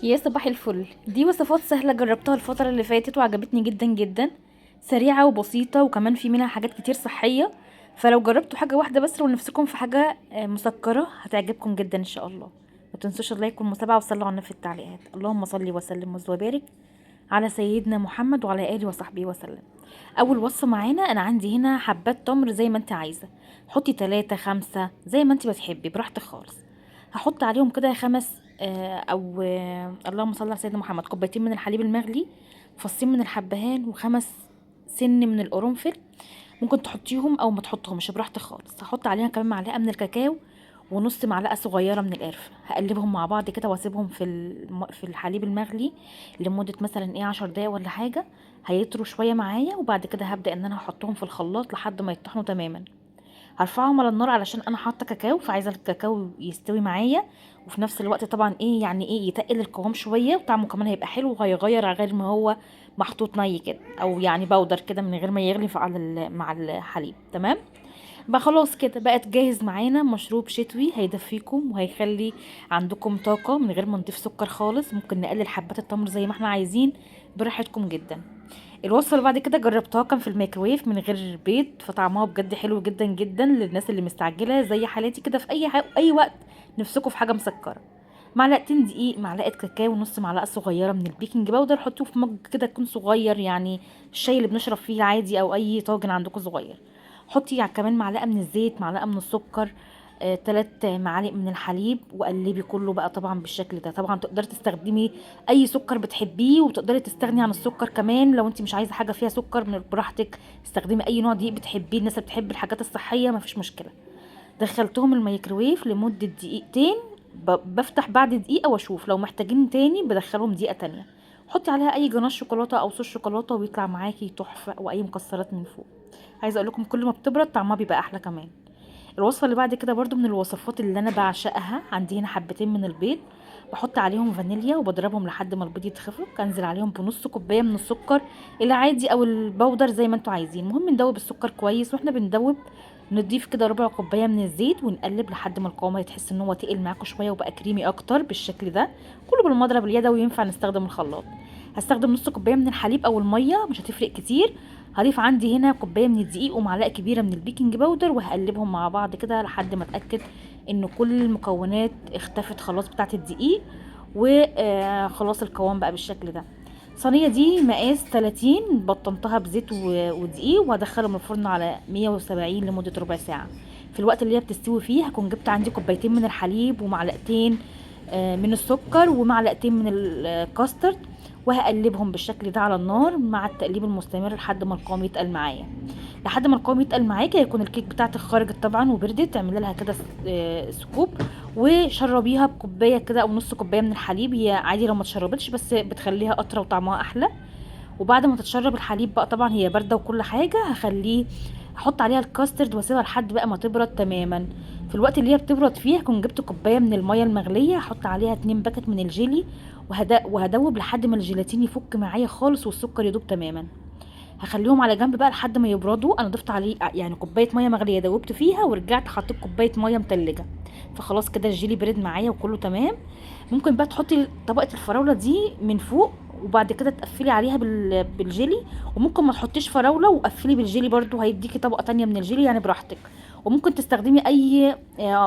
يا صباح الفل. دي وصفات سهلة جربتها الفترة اللي فاتت وعجبتني جدا جدا. سريعة وبسيطة وكمان في منها حاجات كتير صحية. فلو جربتوا حاجة واحدة بس لو نفسكم في حاجة مسكرة هتعجبكم جدا ان شاء الله. ما تنسوش اللايك والمتابعة وصلوا على النبي في التعليقات. اللهم صل وسلم وبارك على سيدنا محمد وعلى آله وصحبه وسلم. اول وصفة معانا انا عندي هنا حبات تمر زي ما انت عايزة. حطي 3 5 زي ما انت بتحبي براحتك خالص. هحط عليهم كده 5 او اللهم صل على سيدنا محمد كوبايتين من الحليب المغلي. فصين من الحبهان وخمس سن من القرنفل. ممكن تحطيهم او ما تحطهمش براحتك خالص. هحط عليها كمان معلقه من الكاكاو ونص معلقه صغيره من القرفه. هقلبهم مع بعض كده واسيبهم في الحليب المغلي لمده مثلا 10 دقايق ولا حاجه. هيطروا شويه معايا وبعد كده هبدا ان انا احطهم في الخلاط لحد ما يطحنوا تماما. هرفعهم على النار علشان انا حاطه كاكاو فعايزه الكاكاو يستوي معايا. وفي نفس الوقت طبعا يتقل القوام شويه وطعمه كمان هيبقى حلو وهيغير على غير ما هو محطوط ني كده او يعني بودر كده من غير ما يغلي مع الحليب. تمام بقى خلاص كده بقت جاهز معانا مشروب شتوي هيدفيكم وهيخلي عندكم طاقة من غير ما نضيف سكر خالص. ممكن نقلل حبات التمر زي ما احنا عايزين براحتكم جدا. الوصفة اللي بعد كده جربتها كان في الميكروويف من غير بيض فطعمها بجد حلو جدا جدا للناس اللي مستعجلة زي حالاتي كده في اي وقت نفسكم في حاجة مسكرة. معلقتين دقيق معلقة كاكاو ونص معلقة صغيرة من البيكنج باودر. حطوه في مج كده يكون صغير يعني الشاي اللي بنشرب فيه عادي او اي طاجن عندكم صغير. حطي كمان معلقة من الزيت معلقة من السكر. 3 معالق من الحليب وقلبي كله بقى طبعا بالشكل ده. طبعا تقدري تستخدمي اي سكر بتحبيه وتقدري تستغني عن السكر كمان لو انت مش عايزه حاجه فيها سكر من براحتك. استخدمي اي نوع دقيق بتحبيه. الناس اللي بتحب الحاجات الصحيه مفيش مشكله. دخلتهم الميكروويف لمده دقيقتين. بفتح بعد دقيقه واشوف لو محتاجين تاني بدخلهم دقيقه تانية. حطي عليها اي جناش شوكولاته او صوص شوكولاته ويطلع معاكي تحفه واي مكسرات من فوق. عايزه اقول لكم كل ما بتبرد طعمها بيبقى احلى كمان. الوصفة اللي بعد كده برضو من الوصفات اللي انا بعشقها. عندي هنا حبتين من البيض. بحط عليهم فانيليا وبضربهم لحد ما البيض يتخفق. انزل عليهم بنص كوبايه من السكر العادي او البودر زي ما انتوا عايزين. المهم ندوب السكر كويس واحنا بندوب نضيف كده ربع كوبايه من الزيت ونقلب لحد ما القوام يتحس ان هو تقل معاكم شويه وبقى كريمي اكتر بالشكل ده. كله بالمضرب اليدوي ينفع نستخدم الخلاط. هستخدم نص كوبايه من الحليب او الميه مش هتفرق كتير. هضيف عندي هنا كوبايه من الدقيق ومعلقه كبيره من البيكنج باودر وهقلبهم مع بعض كده لحد ما اتاكد ان كل المكونات اختفت خلاص بتاعه الدقيق. وخلاص القوام بقى بالشكل ده. صينيه دي مقاس 30 بطنتها بزيت ودقيق وهدخلهم الفرن على 170 لمده ربع ساعه. في الوقت اللي هي بتستوي فيه هكون جبت عندي كوبايتين من الحليب ومعلقتين من السكر ومعلقتين من الكاسترد. وهقلبهم بالشكل ده على النار مع التقليب المستمر لحد ما القوام يتقل معايا. لحد ما القوام يتقل معاكي هيكون الكيك بتاعتك خرجت طبعا وبردت. تعملي لها كده سكوب وشربيها بكوبايه كده او نص كوبايه من الحليب. هي عادي لو ما تشربتش بس بتخليها اطرى وطعمها احلى. وبعد ما تتشرب الحليب بقى طبعا هي بارده وكل حاجه احط عليها الكاسترد واسيبها لحد بقى ما تبرد تماما. في الوقت اللي هي بتبرد فيه هكون جبت كوبايه من الميه المغليه. هحط عليها 2 باكت من الجيلي وهدوب لحد ما الجيلاتين يفك معايا خالص والسكر يدوب تماما. هخليهم على جنب بقى لحد ما يبردوا. انا ضفت عليه يعني كوبايه ميه مغليه دوبت فيها ورجعت حطيت كوبايه ميه متلجه. فخلاص كده الجيلي برد معايا وكله تمام. ممكن بقى تحطي طبقه الفراوله دي من فوق وبعد كده تقفلي عليها بالجيلي. وممكن ما تحطيش فراوله وقفلي بالجيلي برضو هيديكي طبقه تانية من الجيلي يعني براحتك. وممكن تستخدمي اي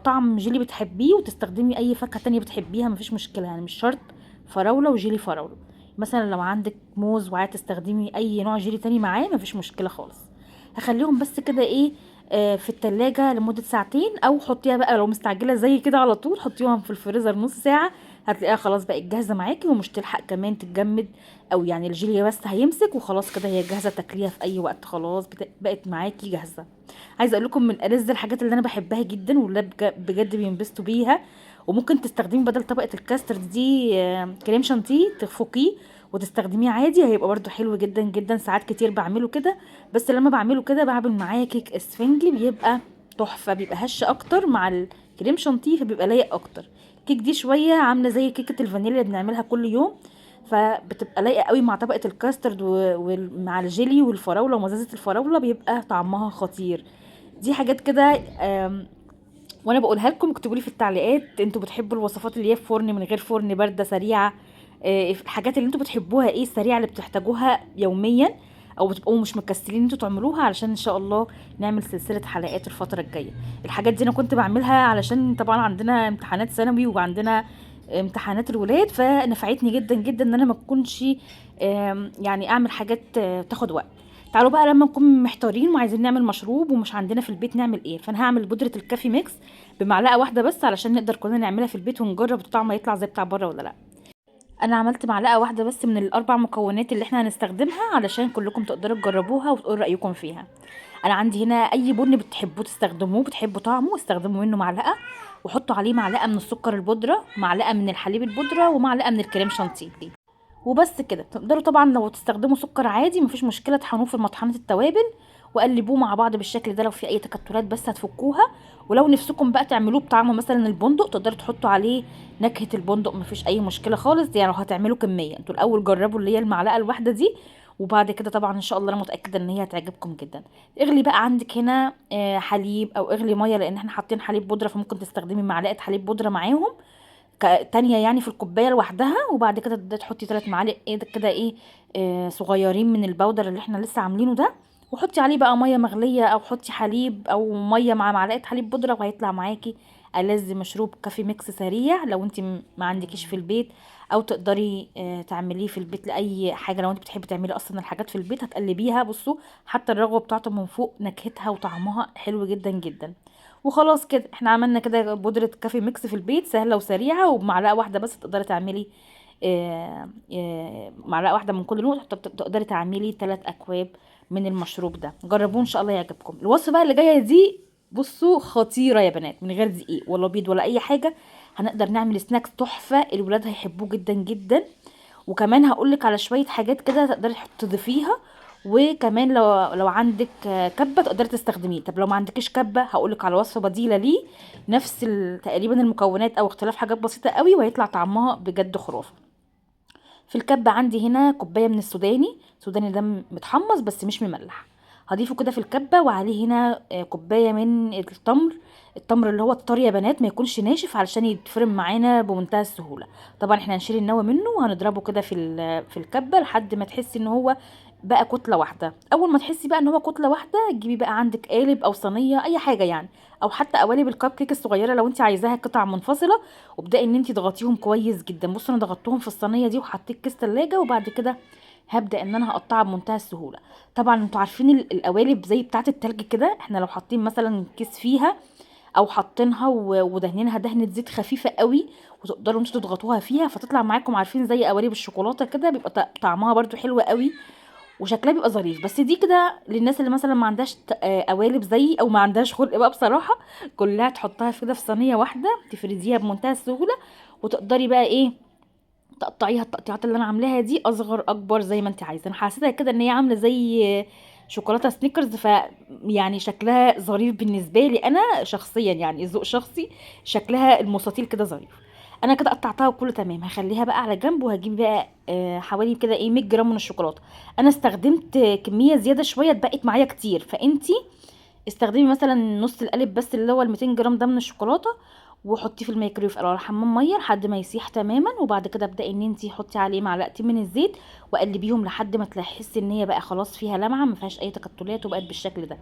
طعم جيلي بتحبيه وتستخدمي اي فاكهه تانية بتحبيها مفيش مشكله يعني مش شرط فراوله وجيلي فراوله. مثلا لو عندك موز وعايزه تستخدمي اي نوع جيلي تاني معاه مفيش مشكله خالص. هخليهم بس كده في التلاجة لمدة ساعتين او حطيها بقى لو مستعجلة زي كده على طول حطيهم في الفريزر نص ساعة. هتلاقيها خلاص بقت جاهزة معاكي ومش تلحق كمان تتجمد او يعني الجيلي بس هيمسك وخلاص كده هي جاهزة تاكليها في اي وقت. خلاص بقت معاكي جاهزة. عايزه اقول لكم من ألذ الحاجات اللي انا بحبها جدا واللي بجد بينبسطوا بيها. وممكن تستخدمي بدل طبقه الكاسترد دي كريم شانتيه تفكيه وتستخدميه عادي هيبقى برضو حلو جدا جدا. ساعات كتير بعمله كده. بس لما بعمله كده بعمل معاه كيك اسفنجي بيبقى تحفه. بيبقى هش اكتر مع الكريم شانتيه فبيبقى لايق اكتر. الكيك دي شويه عامله زي كيكه الفانيليا اللي بنعملها كل يوم. فبتبقى لايقه قوي مع طبقه الكاسترد ومع الجيلي والفراوله ومزازه الفراوله بيبقى طعمها خطير. دي حاجات كده. وانا بقولها لكم اكتبوا لي في التعليقات انتوا بتحبوا الوصفات اللي هي في فرن من غير فرن بارده سريعه. الحاجات اللي انتوا بتحبوها ايه السريعه اللي بتحتاجوها يوميا، او بتبقوا مش مكسلين انتوا تعملوها، علشان ان شاء الله نعمل سلسله حلقات الفتره الجايه. الحاجات دي انا كنت بعملها علشان طبعا عندنا امتحانات ثانوي وعندنا امتحانات الولاد، فنفعتني جدا جدا ان انا ما اكونش يعني اعمل حاجات تاخد وقت. تعالوا بقى لما نكون محتارين وعايزين نعمل مشروب ومش عندنا في البيت نعمل ايه. فانا هعمل بودره الكافي ميكس بمعلقه واحده بس علشان نقدر كلنا نعملها في البيت ونجرب الطعم هيطلع زي بتاع بره ولا لا. انا عملت معلقه واحده بس من الاربع مكونات اللي احنا هنستخدمها علشان كلكم تقدروا تجربوها وتقولوا رايكم فيها. انا عندي هنا اي بن بتحبوه تستخدموه بتحبوا طعمه استخدموا منه معلقه، وحطوا عليه معلقه من السكر البودره، معلقه من الحليب البودره، ومعلقه من الكريم شانتيه. وبس كده. تقدروا طبعا لو تستخدموا سكر عادي مفيش مشكله، طحنوه في مطحنه التوابل وقلبوه مع بعض بالشكل ده. لو في اي تكتلات بس هتفكوها. ولو نفسكم بقى تعملوه بطعم مثلا البندق تقدروا تحطوا عليه نكهه البندق، مفيش اي مشكله خالص. يعني لو هتعملوا كميه انتوا الاول جربوا اللي هي المعلقه الواحده دي، وبعد كده طبعا ان شاء الله انا متاكده ان هي هتعجبكم جدا. اغلي بقى عندك هنا حليب او اغلي ميه، لان احنا حاطين حليب بودره فممكن تستخدمي معلقه حليب بودره معاهم تانية يعني في الكوبايه لوحدها. وبعد كده تبداي تحطي 3 معالق ايه ده كده ايه صغيرين من البودر اللي احنا لسه عاملينه ده، وحطي عليه بقى ميه مغليه او حطي حليب او ميه مع معلقه حليب بودره، وهيطلع معاكي ألذ مشروب كافي ميكس سريع. لو انت ما عندكيش في البيت او تقدري تعمليه في البيت لاي حاجه، لو انت بتحبي تعملي اصلا الحاجات في البيت هتقلبيها. بصوا حتى الرغوه بتاعته من فوق نكهتها وطعمها حلو جدا جدا. وخلاص كده احنا عملنا كده بودرة كافي ميكس في البيت سهلة وسريعة، وبمعلقة واحدة بس تقدري تعملي معلقة واحدة من كل لون تقدري تعملي 3 أكواب من المشروب ده. جربوه ان شاء الله يعجبكم. الوصفة بقى اللي جاية دي بصوا خطيرة يا بنات، من غير دقيق ولا بيض ولا أي حاجة هنقدر نعمل سناكس تحفة الولاد هيحبوه جدا جدا. وكمان هقولك على شوية حاجات كده تقدري تضيفيها. وكمان لو عندك كبه تقدري تستخدميه. طب لو ما عندكيش كبه هقولك على وصفه بديله ليه، نفس تقريبا المكونات او اختلاف حاجات بسيطه قوي وهيطلع طعمها بجد خرافه. في الكبه عندي هنا كوبايه من السوداني ده متحمص بس مش مملح، هضيفه كده في الكبه. وعليه هنا كوبايه من التمر اللي هو الطري يا بنات، ما يكونش ناشف علشان يتفرم معانا بمنتهى السهوله. طبعا احنا هنشيل النوى منه وهنضربه كده في الكبه لحد ما تحسي ان هو بقى كتله واحده. اول ما تحسي بقى ان هو كتله واحده تجيبي بقى عندك قالب او صينيه اي حاجه يعني، او حتى قوالب الكب كيك الصغيره لو انت عايزاها قطع منفصله، وابداي ان انت تضغطيهم كويس جدا. بصوا انا ضغطتهم في الصينيه دي وحطيت كيس تلاجة، وبعد كده هبدا ان انا هقطعها بمنتهى السهوله. طبعا انتوا عارفين القوالب زي بتاعه التلج كده، احنا لو حاطين مثلا كيس فيها او حاطينها ودهنينها دهنه زيت خفيفه قوي وتقدروا انتوا تضغطوها فيها فتطلع معاكم عارفين زي قوالب الشوكولاته كده، بيبقى طعمها برده حلو قوي وشكلها بيبقى ظريف. بس دي كده للناس اللي مثلا ما عندهاش قوالب زي او ما عندهاش خلق بقى بصراحه، كلها تحطها كده في صينيه واحده تفرديها بمنتهى السهوله، وتقدري بقى ايه تقطعيها التقطيعات اللي انا عاملاها دي اصغر اكبر زي ما انت عايزه. انا حسيتها كده ان هي عامله زي شوكولاته سنيكرز، يعني شكلها ظريف بالنسبه لي انا شخصيا، يعني ذوق شخصي شكلها المستطيل كده ظريف. انا كده قطعتها وكله تمام، هخليها بقى على جنب وهجيب بقى حوالي كده ايه 100 جرام من الشوكولاته. انا استخدمت كميه زياده شويه اتبقت معايا كتير، فانتي استخدمي مثلا نص القالب بس اللي هو ال 200 جرام ده من الشوكولاته، وحطيه في الميكرويف او على حمام ميه لحد ما يسيح تماما. وبعد كده ابداي ان انتي حطي عليه معلقتين من الزيت وقلبيهم لحد ما تحسي ان هي بقى خلاص فيها لمعه ما فيهاش اي تكتلات وبقت بالشكل ده.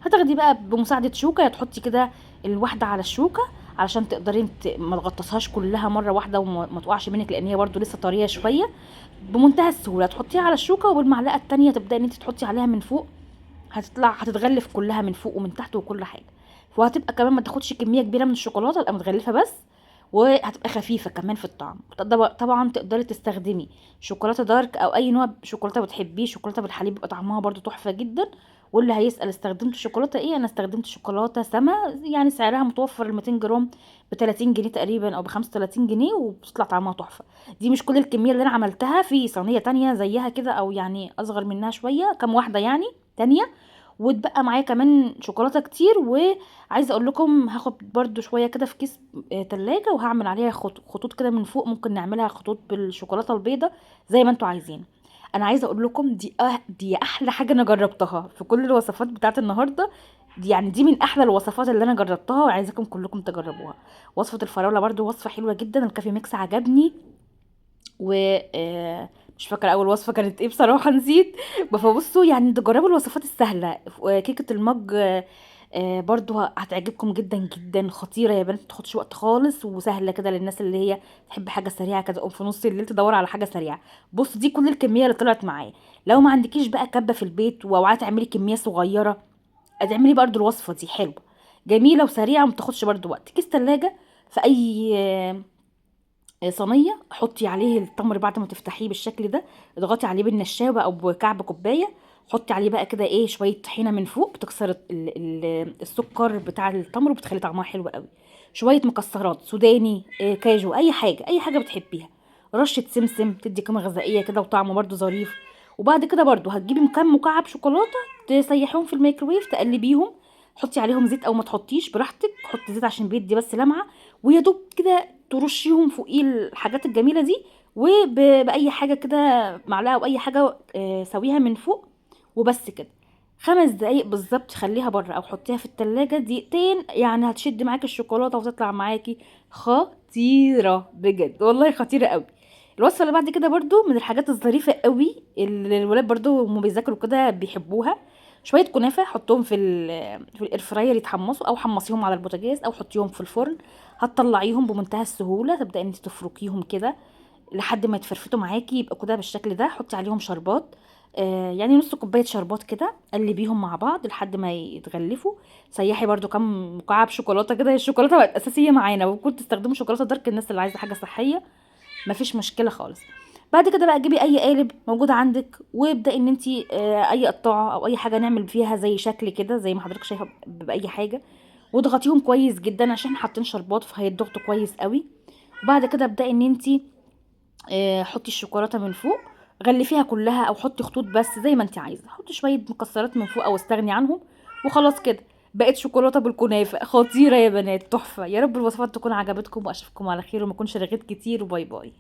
هتاخدي بقى بمساعده شوكه تحطي كده الواحده على الشوكه علشان تقدري ما تغطسهاش كلها مره واحده وما تقعش منك، لان هي برده لسه طريه شويه. بمنتهى السهوله تحطيها على الشوكه، وبالمعلقه التانية تبداي ان انت تحطي عليها من فوق، هتتغلف كلها من فوق ومن تحت وكل حاجه. وهتبقى كمان ما تاخدش كميه كبيره من الشوكولاته، تبقى متغلفه بس، وهتبقى خفيفه كمان في الطعم. طبعا تقدري تستخدمي شوكولاته دارك او اي نوع شوكولاته بتحبيه، شوكولاته بالحليب بيبقى طعمها برده تحفه جدا. واللي هيسال استخدمت شوكولاته ايه، انا استخدمت شوكولاته سما، يعني سعرها متوفر ال 200 جرام ب 30 جنيه تقريبا او ب 35 جنيه، وبتطلع طعمها تحفه. دي مش كل الكميه اللي انا عملتها، في صينيه تانية زيها كده او يعني اصغر منها شويه كام واحده يعني تانية، واتبقى معايا كمان شوكولاته كتير. وعايزه اقول لكم هاخد برده شويه كده في كيس تلاجة وهعمل عليها خطوط كده من فوق، ممكن نعملها خطوط بالشوكولاته البيضاء زي ما انتوا عايزين. انا عايزه اقول لكم دي احلى حاجه انا جربتها في كل الوصفات بتاعت النهارده. دي يعني دي من احلى الوصفات اللي انا جربتها وعايزاكم كلكم تجربوها. وصفه الفراوله برده وصفه حلوه جدا، الكافي ميكس عجبني و مش فاكره اول وصفه كانت ايه بصراحه، نسيت. فبصوا يعني تجربوا الوصفات السهله. كيكه المج برضو هتعجبكم جدا جدا، خطيره يا بنات، متاخدش وقت خالص، وسهله كده للناس اللي هي تحب حاجه سريعه كده، تقوم في نص الليل تدور على حاجه سريعه. بص دي كل الكميه اللي طلعت معايا. لو ما عندكيش بقى كبه في البيت وعايزه تعملي كميه صغيره، هتعملي برضو الوصفه دي حلوه جميله وسريعه، وما تاخدش برضو وقت. كيس تلاجة في اي صينيه، حطي عليه التمر بعد ما تفتحيه بالشكل ده، اضغطي عليه بالنشابه او بكعب كوبايه، حطي عليه بقى كده ايه شويه طحينه من فوق، بتكسر السكر بتاع التمر وبتخلي طعمها حلو قوي. شويه مكسرات سوداني، كاجو، اي حاجه اي حاجه بتحبيها، رشه سمسم تدي قيمه غذائيه كده وطعمه برده ظريف. وبعد كده برده هتجيبي كام مكعب شوكولاته، تسيحيهم في الميكروويف، تقلبيهم، حطي عليهم زيت او ما تحطيش براحتك، حطي زيت عشان بيدي بس لمعه، ويا دوب كده ترشيهم فوقيه الحاجات الجميله دي، وباي حاجه كده، معلقه او اي حاجه سويها من فوق، وبس كده. 5 دقايق بالظبط خليها بره، او حطيها في التلاجة دقيقتين، يعني هتشد معاكي الشوكولاته وتطلع معاكي خطيره بجد، والله خطيره قوي. الوصفه اللي بعد كده برضو من الحاجات الظريفه قوي اللي الولاد برضو هم بيذاكروا كده بيحبوها. شويه كنافه، حطهم في الاير فراير يتحمصوا، او حمصيهم على البوتاجاز، او حطيهم في الفرن. هتطلعيهم بمنتهى السهوله، تبداي انت تفركيهم كده لحد ما يتفرفتوا معاكي، يبقى كده بالشكل ده. حطي عليهم شربات، يعني نص كوبايه شربات كده، قلبيهم مع بعض لحد ما يتغلفوا. سيحي برضو كام مكعب شوكولاته كده، هي الشوكولاته بقت اساسيه معانا، وكنت تستخدموا شوكولاته دارك الناس اللي عايزه حاجه صحيه، مفيش مشكله خالص. بعد كده بقى جيبي اي قالب موجود عندك، وابداي ان انت اي قطاعه او اي حاجه نعمل فيها زي شكل كده زي ما حضرتك شايفه باي حاجه، واضغطيهم كويس جدا عشان حاطين شربات فهيتضغطوا كويس قوي. وبعد كده ابداي ان انت حطي الشوكولاته من فوق، غلفيها كلها او حطي خطوط بس زي ما انت عايزه، حطي شويه مكسرات من فوق او استغني عنهم، وخلاص كده بقت شوكولاته بالكنافه خطيره يا بنات، تحفه. يا رب الوصفات تكون عجبتكم، واشوفكم على خير، وما اكونش رغيت كتير، وباي باي.